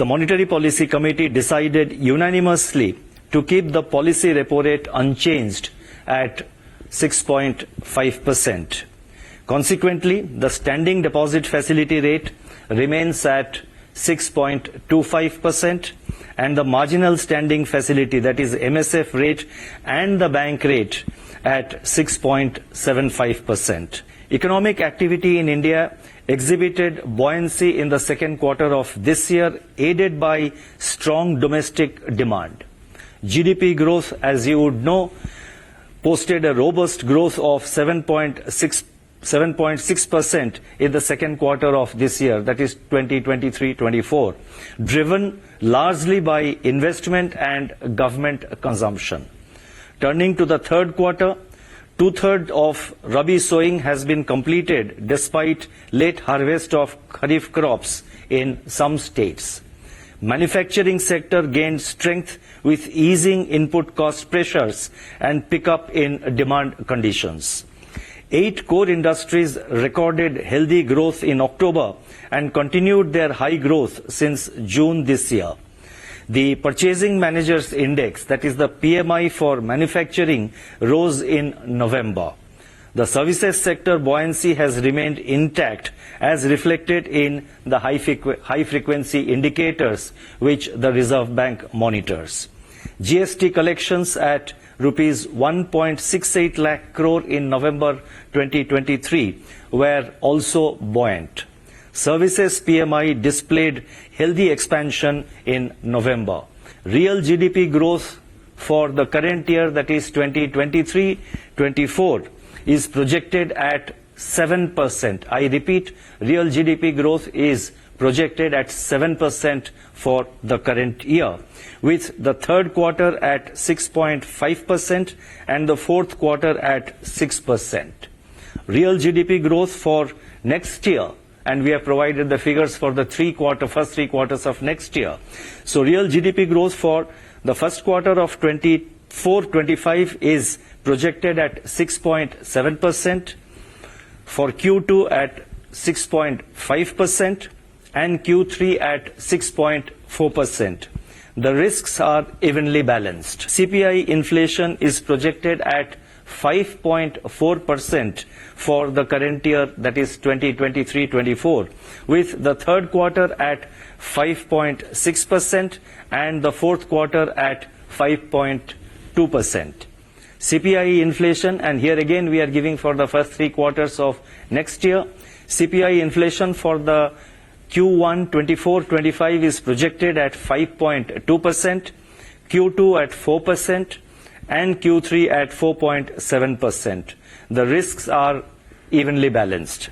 The Monetary Policy Committee decided unanimously to keep the policy repo rate unchanged at 6.5%. Consequently, the standing deposit facility rate remains at 6.25% and the marginal standing facility, that is MSF rate, and the bank rate at 6.75%. Economic activity in India exhibited buoyancy in the second quarter of this year, aided by strong domestic demand. GDP growth, as you would know, posted a robust growth of 7.6% in the second quarter of this year, that is 2023-24, driven largely by investment and government consumption. Turning to the third quarter, two-thirds of Rabi sowing has been completed despite late harvest of Kharif crops in some states. Manufacturing sector gained strength with easing input cost pressures and pickup in demand conditions. 8 core industries recorded healthy growth in October and continued their high growth since June this year. The Purchasing Managers Index, that is the PMI for manufacturing, rose in November. The services sector buoyancy has remained intact, as reflected in the high-frequency indicators which the Reserve Bank monitors. GST collections at rupees 1.68 lakh crore in November 2023 were also buoyant. Services PMI displayed healthy expansion in November. Real GDP growth for the current year, that is 2023-24, is projected at 7%. I repeat, real GDP growth is projected at 7% for the current year, with the third quarter at 6.5% and the fourth quarter at 6%. Real GDP growth for next year, and we have provided the figures for the first three quarters of next year. So real GDP growth for the first quarter of 24-25 is projected at 6.7%, for Q2 at 6.5%, and Q3 at 6.4%. The risks are evenly balanced. CPI inflation is projected at 5.4% for the current year, that is 2023-24, with the third quarter at 5.6% and the fourth quarter at 5.2%. CPI inflation, and here again we are giving for the first three quarters of next year. CPI inflation for the Q1 24-25 is projected at 5.2%, Q2 at 4%, and Q3 at 4.7%. The risks are evenly balanced.